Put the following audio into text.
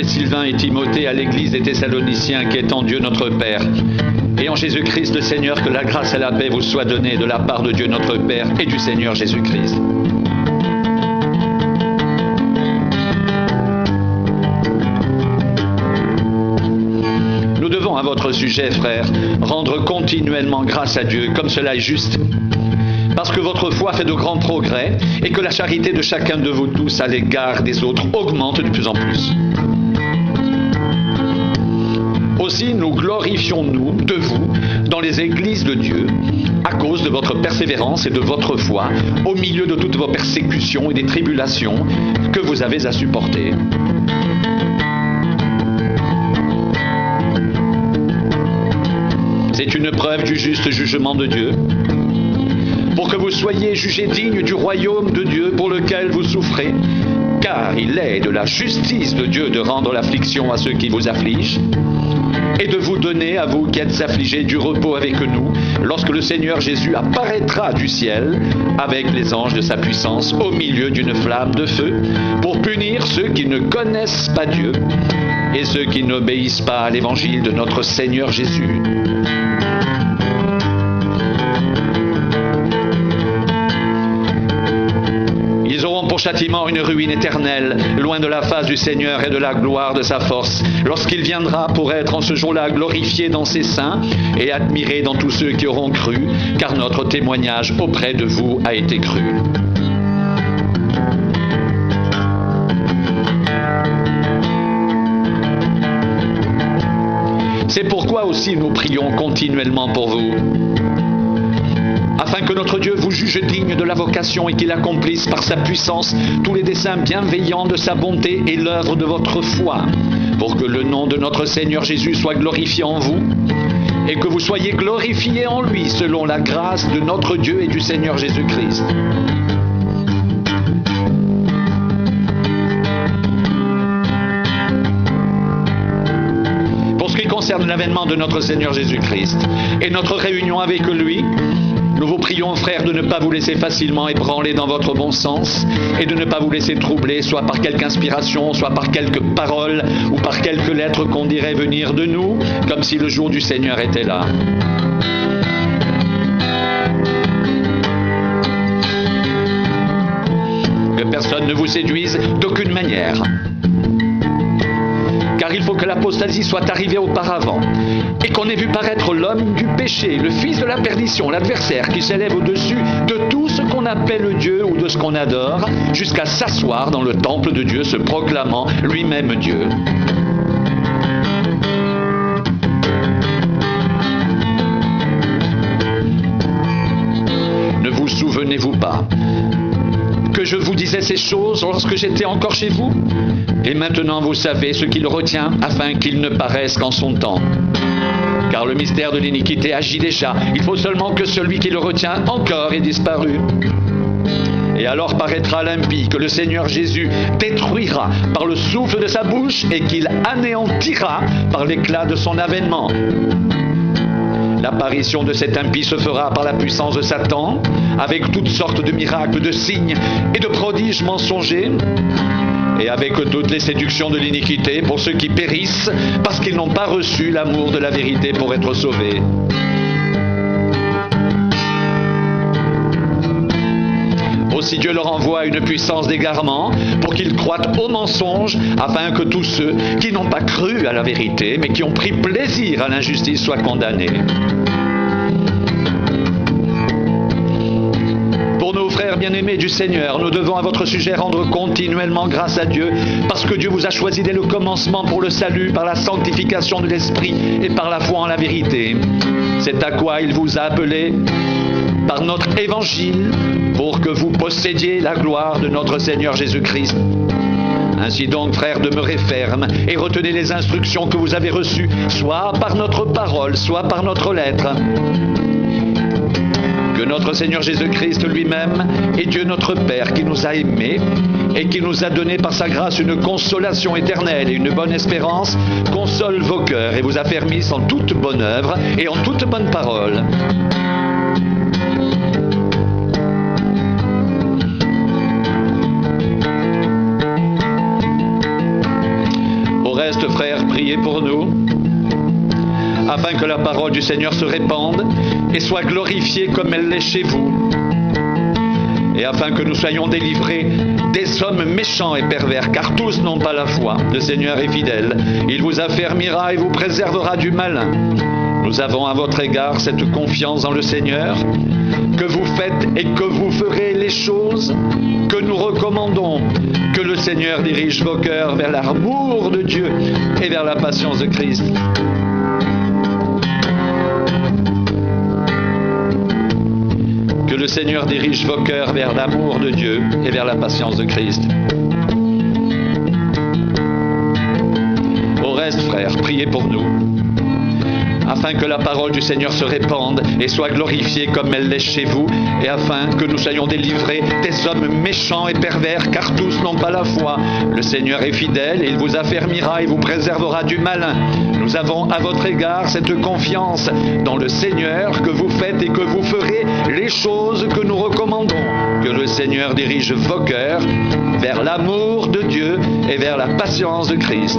et Sylvain et Timothée à l'église des Thessaloniciens qui est en Dieu notre Père. Et en Jésus-Christ le Seigneur, que la grâce et la paix vous soient données de la part de Dieu notre Père et du Seigneur Jésus-Christ. Nous devons à votre sujet, frères, rendre continuellement grâce à Dieu, comme cela est juste. Parce que votre foi fait de grands progrès et que la charité de chacun de vous tous à l'égard des autres augmente de plus en plus. Aussi nous glorifions-nous de vous dans les églises de Dieu à cause de votre persévérance et de votre foi au milieu de toutes vos persécutions et des tribulations que vous avez à supporter. C'est une preuve du juste jugement de Dieu, pour que vous soyez jugés dignes du royaume de Dieu pour lequel vous souffrez, car il est de la justice de Dieu de rendre l'affliction à ceux qui vous affligent, et de vous donner, à vous qui êtes affligés, du repos avec nous, lorsque le Seigneur Jésus apparaîtra du ciel avec les anges de sa puissance au milieu d'une flamme de feu, pour punir ceux qui ne connaissent pas Dieu et ceux qui n'obéissent pas à l'évangile de notre Seigneur Jésus. Pour châtiment une ruine éternelle, loin de la face du Seigneur et de la gloire de sa force, lorsqu'il viendra pour être en ce jour-là glorifié dans ses saints et admiré dans tous ceux qui auront cru, car notre témoignage auprès de vous a été cru. C'est pourquoi aussi nous prions continuellement pour vous, afin que notre Dieu vous juge digne de la vocation et qu'il accomplisse par sa puissance tous les desseins bienveillants de sa bonté et l'œuvre de votre foi, pour que le nom de notre Seigneur Jésus soit glorifié en vous et que vous soyez glorifiés en lui selon la grâce de notre Dieu et du Seigneur Jésus-Christ. Pour ce qui concerne l'avènement de notre Seigneur Jésus-Christ et notre réunion avec lui, nous vous prions, frères, de ne pas vous laisser facilement ébranler dans votre bon sens et de ne pas vous laisser troubler, soit par quelque inspiration, soit par quelques paroles ou par quelques lettres qu'on dirait venir de nous, comme si le jour du Seigneur était là. Que personne ne vous séduise d'aucune manière. Car il faut que l'apostasie soit arrivée auparavant, et qu'on ait vu paraître l'homme du péché, le fils de la perdition, l'adversaire qui s'élève au-dessus de tout ce qu'on appelle Dieu ou de ce qu'on adore, jusqu'à s'asseoir dans le temple de Dieu, se proclamant lui-même Dieu. Ne vous souvenez-vous pas que je vous disais ces choses lorsque j'étais encore chez vous? Et maintenant vous savez ce qu'il retient afin qu'il ne paraisse qu'en son temps. Car le mystère de l'iniquité agit déjà. Il faut seulement que celui qui le retient encore ait disparu. Et alors paraîtra l'impie que le Seigneur Jésus détruira par le souffle de sa bouche et qu'il anéantira par l'éclat de son avènement. L'apparition de cet impie se fera par la puissance de Satan, avec toutes sortes de miracles, de signes et de prodiges mensongers, et avec toutes les séductions de l'iniquité pour ceux qui périssent, parce qu'ils n'ont pas reçu l'amour de la vérité pour être sauvés. Aussi Dieu leur envoie une puissance d'égarement pour qu'ils croient au mensonge, afin que tous ceux qui n'ont pas cru à la vérité, mais qui ont pris plaisir à l'injustice soient condamnés. Pour nos frères bien-aimés du Seigneur, nous devons à votre sujet rendre continuellement grâce à Dieu, parce que Dieu vous a choisi dès le commencement pour le salut, par la sanctification de l'Esprit et par la foi en la vérité. C'est à quoi il vous a appelé par notre évangile, pour que vous possédiez la gloire de notre Seigneur Jésus-Christ. Ainsi donc, frères, demeurez fermes et retenez les instructions que vous avez reçues, soit par notre parole, soit par notre lettre. Que notre Seigneur Jésus-Christ lui-même et Dieu notre Père, qui nous a aimés et qui nous a donné par sa grâce une consolation éternelle et une bonne espérance, console vos cœurs et vous affermisse en toute bonne œuvre et en toute bonne parole. parole du Seigneur se répande et soit glorifiée comme elle l'est chez vous. Et afin que nous soyons délivrés des hommes méchants et pervers, car tous n'ont pas la foi. Le Seigneur est fidèle, il vous affermira et vous préservera du malin. Nous avons à votre égard cette confiance dans le Seigneur, que vous faites et que vous ferez les choses que nous recommandons. Que le Seigneur dirige vos cœurs vers l'amour de Dieu et vers la patience de Christ. Que le Seigneur dirige vos cœurs vers l'amour de Dieu et vers la patience de Christ. Au reste, frères, priez pour nous, afin que la parole du Seigneur se répande et soit glorifiée comme elle l'est chez vous, et afin que nous soyons délivrés des hommes méchants et pervers, car tous n'ont pas la foi. Le Seigneur est fidèle, et il vous affermira et vous préservera du malin. Nous avons à votre égard cette confiance dans le Seigneur, que vous faites et que vous ferez les choses que nous recommandons. Que le Seigneur dirige vos cœurs vers l'amour de Dieu et vers la patience de Christ.